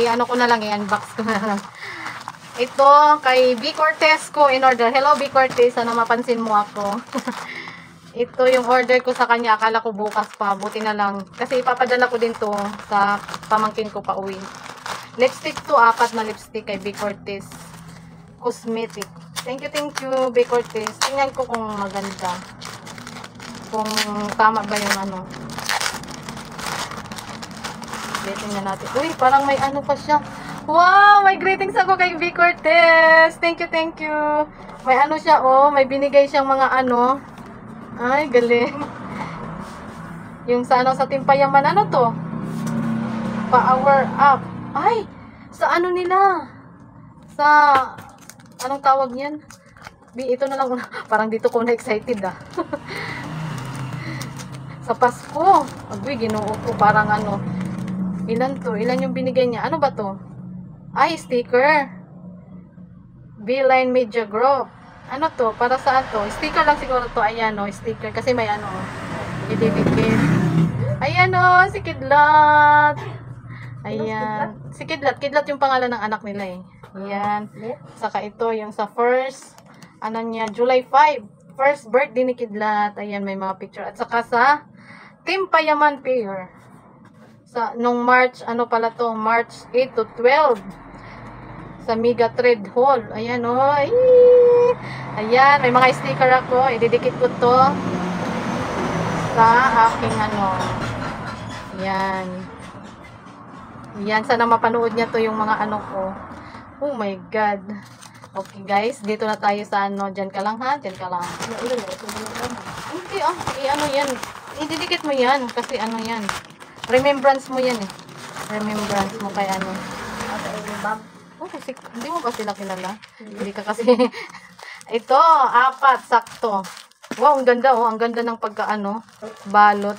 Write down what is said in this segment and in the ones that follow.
ano ko na lang, i-unbox ko na lang. Ito, kay B. Cortez ko in order. Hello, B. Cortez. Sana mapansin mo ako. Ito yung order ko sa kanya. Akala ko bukas pa. Buti na lang. Kasi ipapadala ko din to sa pamangkin ko pa uwi. Lipstick to. 4 na lipstick kay B. Cortez. Cosmetic. Thank you, B. Cortez. Tingnan ko kung maganda. Kung tama ba yung ano. Tingnan natin. Uy, parang may ano pa siya. Wow! May greetings ako kay B. Cortez. Thank you. May ano siya, oh. May binigay siyang mga ano. Ay, galing. Yung sa ano, sa Timpayaman. Ano to? Power up. Ay! Sa ano nila? Sa, anong tawag niyan? B, ito na lang. Parang dito ko na-excited, ah. Sa Pasko. Agwi, ginoo ko. Parang ano. Ilan to? Ilan yung binigay niya? Ano ba to? Ay, sticker. B-Line Media Group. Ano to? Para saan to? Sticker lang siguro to. Ayan o, sticker. Kasi may ano, ididikit. Ayan o, si Kidlat. Ayan. Si Kidlat. Kidlat yung pangalan ng anak nila eh. Ayan. Saka ito, yung sa first, ano niya, July 5. First birthday ni Kidlat. Ayan, may mga picture. At saka sa Timpayaman Fair. Sa, nung March, ano pala to? March 8 to 12. Sa Mega Trade Hall. Ayan o. Oh. Ayan, may mga sticker ako. Ididikit ko to sa aking ano. Ayan. Ayan, sana mapanood niya to yung mga ano ko. Oh my God. Okay guys, dito na tayo sa ano. Diyan ka lang ha? Diyan ka lang. Hindi ah. Ano yan? Ididikit mo yan. Kasi ano yan. Remembrance mo yan eh. Remembrance mo kay ano. Oh, kasi, hindi mo ba sila kilala? Hindi ka kasi. Ito, 4, sakto. Wow, ang ganda oh. Ang ganda ng pagkaano, balot.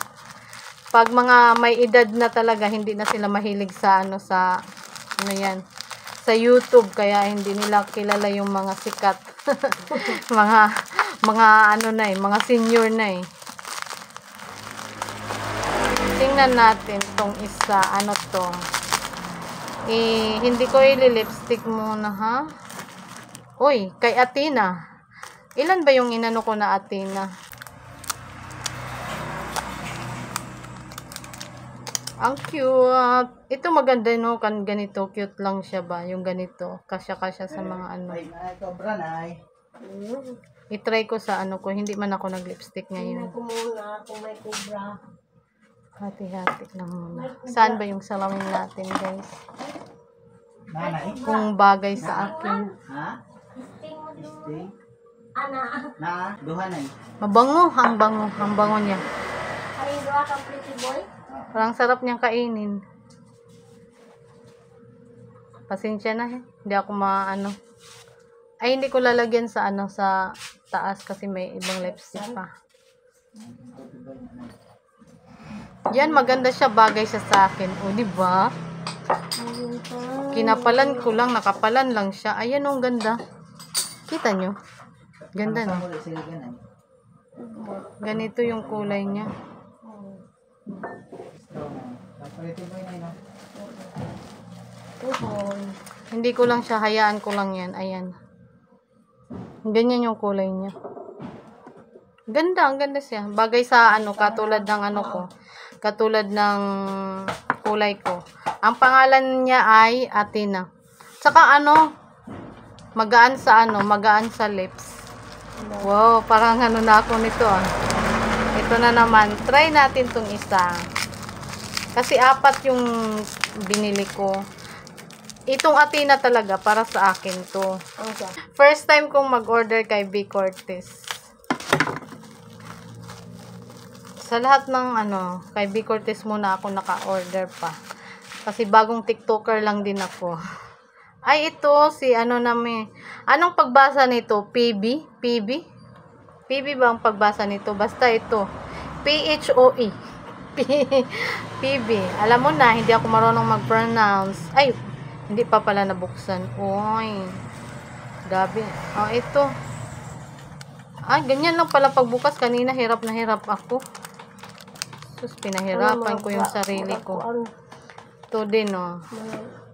Pag mga may edad na talaga, hindi na sila mahilig sa ano, sa, ano yan, sa YouTube. Kaya hindi nila kilala yung mga sikat. mga ano na eh, mga senior na eh. Tingnan natin tong isa. Ano to? Hindi ko ili-lipstick muna, ha? Uy, kay Athena. Ilan ba yung inano ko na Athena? Ang cute. Ito maganda, no? Ganito. Cute lang siya ba? Yung ganito. Kasya-kasya sa mga ano. I-try ko sa ano ko. Hindi man ako nag-lipstick ngayon. Tingnan ko muna kung may kubra. Hati-hati lang muna. Saan ba yung salamin natin, guys? Kung bagay sa akin. Ha? Sting? Ana. Na, duha na eh. Mabango. Ang bango. Ang bango niya. Ay, doa kang pretty boy. Parang sarap niyang kainin. Pasensya na eh. Hindi ako maano. Ay, hindi ko lalagyan sa ano, sa taas kasi may ibang lipstick pa. Yan, maganda siya, bagay siya sa akin. O, di ba? Kinapalan ko lang, nakapalan lang siya. Ayan, ang ganda. Kita nyo? Ganda, no? Ganito yung kulay niya. Hindi ko lang siya, hayaan ko lang yan. Ayan. Ganyan yung kulay niya. Ganda, ang ganda siya. Bagay sa ano, katulad ng ano ko. Katulad ng kulay ko. Ang pangalan niya ay Athena. Saka ano, magaan sa ano, magaan sa lips. Wow, parang ano na ako nito ah. Ito na naman. Try natin tong isa. Kasi 4 yung binili ko. Itong Athena talaga para sa akin to. First time kong mag-order kay B. Cortez. Sa lahat ng ano, kay B. Cortez muna ako naka-order pa. Kasi bagong TikToker lang din ako. Ay, ito, si ano namin. Anong pagbasa nito? PB? PB? PB ba ang pagbasa nito? Basta ito. PHOE. PB. Alam mo na, hindi ako marunong mag-pronounce. Ay, hindi pa pala nabuksan. Uy. Gabi. Oh, ito. Ay, ganyan lang pala pagbukas. Kanina, hirap na hirap ako. Sus, pinahirapan ko yung sarili ko. Ito din, oh.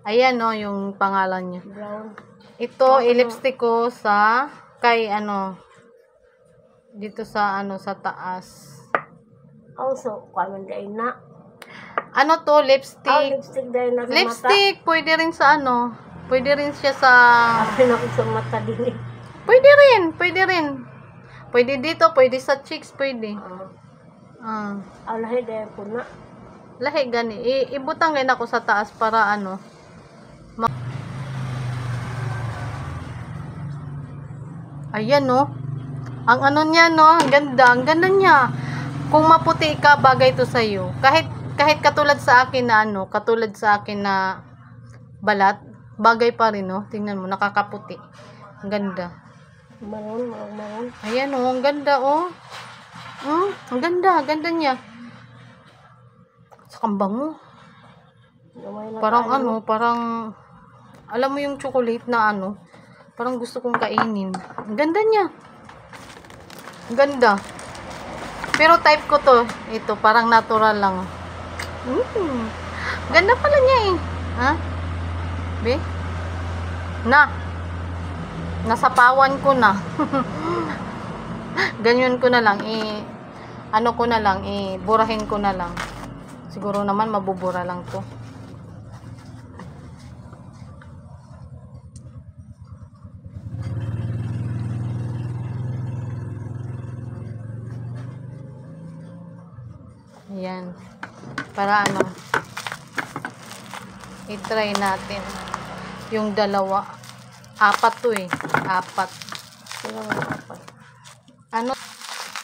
Ayan, no, yung pangalan niya. Brown. Ito, i-lipstick ko sa, kay, ano, dito sa, ano, sa taas. Also, kung dahil na. Ano to, lipstick? Lipstick dahil na sa mata. Lipstick, pwede rin sa, ano, pwede rin siya sa, Akin ako sa mata din eh. pwede rin, pwede rin. Pwede dito, pwede sa cheeks, pwede. Alahe dahil po na. Lahi, gani. Ibutang rin ako sa taas para, ano, ayan, no. Ang ano niya, no, ang ganda niya. Kung maputi ka, bagay to sa iyo. Kahit katulad sa akin na ano, katulad sa akin na balat, bagay pa rin, no. Tingnan mo, nakakaputi. Ang ganda. Maroon. Ayan, oh, ang ganda, oh. Ang ganda niya. Sa kambango. Parang ano, parang alam mo yung chocolate na ano, parang gusto kong kainin. Ang ganda niya. Ang ganda. Pero type ko to. Ito, parang natural lang. Ganda pala niya eh. Ha? Be? Nasapawan ko na. Ganyan ko na lang. Ano ko na lang. Burahin ko na lang. Siguro naman mabubura lang to. Ayan. Para ano, i-try natin yung dalawa. 4 to eh. 4. Ano,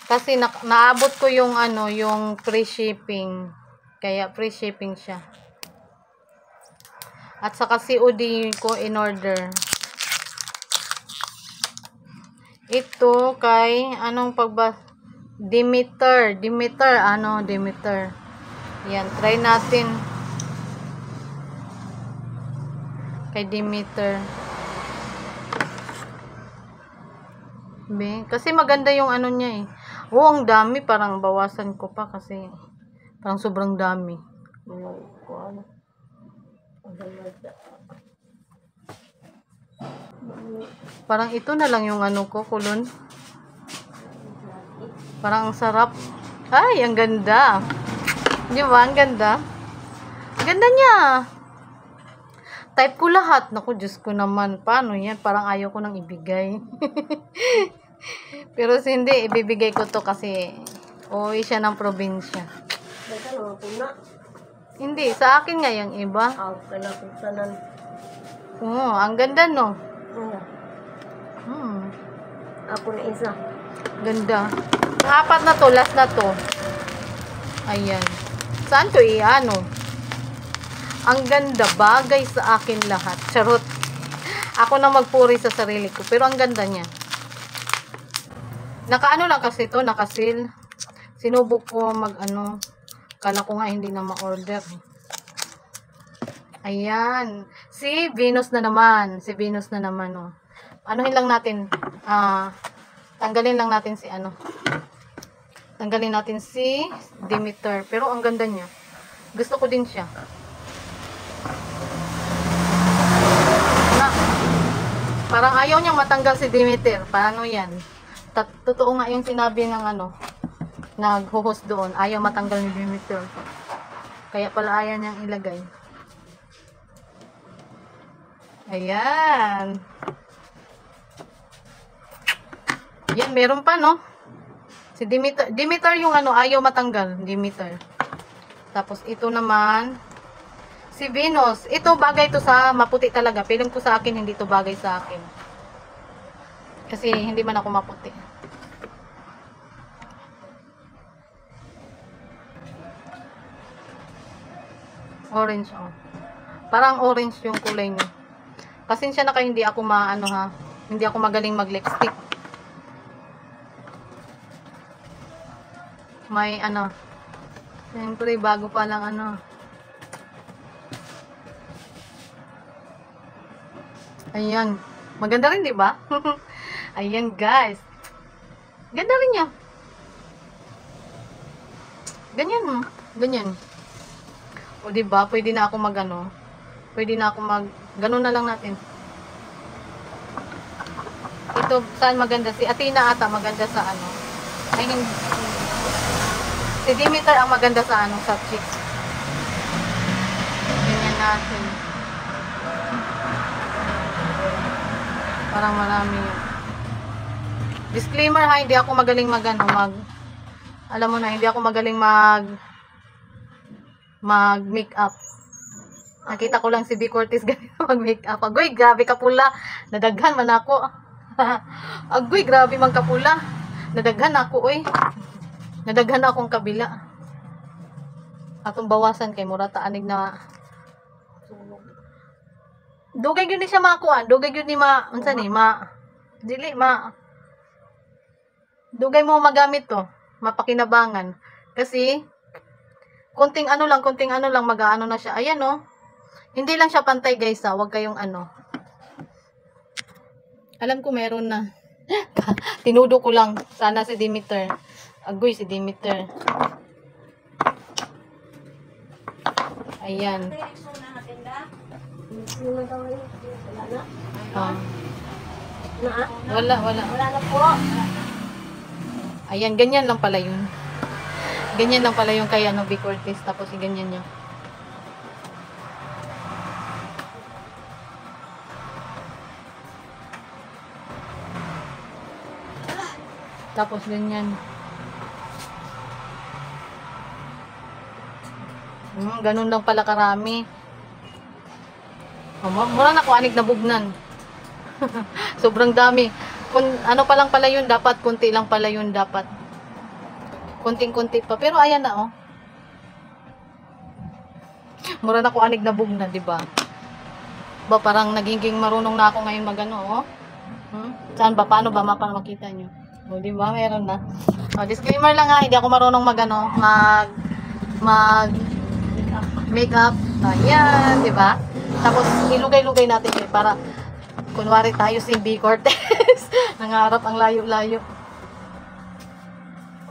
kasi naabot ko yung ano, yung free shipping. Kaya free shipping siya. At saka COD ko in order. Ito kay anong Demeter. Yan, try natin. Kay Demeter. Kasi maganda yung ano niya eh. Oh, ang dami. Parang bawasan ko pa kasi parang sobrang dami. Parang ito na lang yung ano ko, kulon. Parang ang sarap. Ay, ang ganda. Di ba? Ang ganda. Ang ganda niya. Type ko lahat. Naku, Diyos ko naman. Paano yan? Parang ayaw ko nang ibigay. Pero hindi, ibibigay ko to kasi uwi siya ng probinsya. Hindi, sa akin nga yung iba. Oo, ang ganda no. Ako na isa. Ganda. Ang 4 na to, last na to. Ayan. Saan to ano? Ang ganda, bagay sa akin lahat. Charot. Ako na magpuri sa sarili ko. Pero ang ganda niya. Nakaano lang kasi to, nakasil. Sinubok ko mag-ano. Kala ko nga hindi na ma-order. Ayan. Si Venus na naman. Oh. Anuhin lang natin. Tanggalin lang natin si ano. Tanggalin natin si Demeter. Pero ang ganda niya. Gusto ko din siya. Parang ayaw niyang matanggal si Demeter. Paano yan? Totoo nga yung sinabi ng ano, nag-host doon. Ayaw matanggal ni Demeter. Kaya pala ayaw niyang ilagay. Ayan. Yan, meron pa, no? Si Demeter yung ano, ayaw matanggal. Demeter. Tapos, ito naman, si Venus. Ito, bagay to sa maputi talaga. Feeling ko sa akin, hindi to bagay sa akin. Kasi, hindi man ako maputi. Orange, oh. Parang orange yung kulay niya. Pasensya na kayo, hindi ako maano ha. Hindi ako magaling mag-lipstick. May ano, siyempre bago pa lang ano. Ayan. Maganda rin, di ba? Ayan, guys. Ganda rin niya. Ganyan. Ganyan. O, di ba? Pwede na ako magano. pwede na ako ganun na lang natin. Ito, saan maganda? Si Athena ata maganda sa ano. Ay, hindi. Si Demeter ang maganda sa ano, sa cheeks. Ganyan natin. Parang marami yun. Disclaimer ha, hindi ako magaling alam mo na, hindi ako magaling mag-makeup. Nakita ko lang si B. Curtis ganito mag-makeup. Agoy, grabe ka pula. Nadaghan man ako. Agoy, grabe man ka pula. Nadaghan ako, oy. Nadaghan akong kabila. Atong bawasan kay murata anig na dugay gyud ni siya makuan, dugay gyud ni unsa ni dugay mo magamit to, mapakinabangan. Kasi konting ano lang mag-aano na siya. Ayan oh. Hindi lang siya pantay guys ha, wag kayong ano. Alam ko meron na. Tinudo ko lang. Sana si Demeter. Agoy si Demeter. Ayan. Sino daw yun? Wala na? Ah. Na? Wala. Wala na po. Ayan, ganyan lang pala yun. Ganyan lang pala yung kaya ng B. Curtis. Tapos ganyan niya. Tapos ganyan. Ganun lang pala karami. Mura na ko anig na bugnan. Sobrang dami. Kung ano pa lang pala yun, dapat kunti lang pala yun dapat. Kunting-kunti pa. Pero ayan na oh. Mura na ko anig na bugnan, di ba? Ba parang naging marunong na ako ngayon magano oh. Saan ba? Paano ba makita nyo? O, di ba? Meron na. O, disclaimer lang ha, hindi ako marunong makeup. Ayan, di ba? Tapos, ilugay-lugay natin eh, para kunwari tayo si B. Curtis. Nangarap ang layo-layo.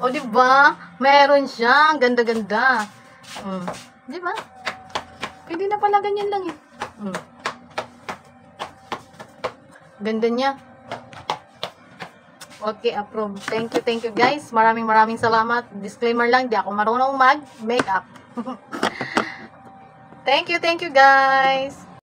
O, di ba? Meron siya. Ang ganda-ganda. Di ba? Pwede na pala ganyan lang eh. Ganda niya. Okay, approve. Thank you guys. Maraming salamat. Disclaimer lang, di ako marunong mag-makeup. Thank you guys.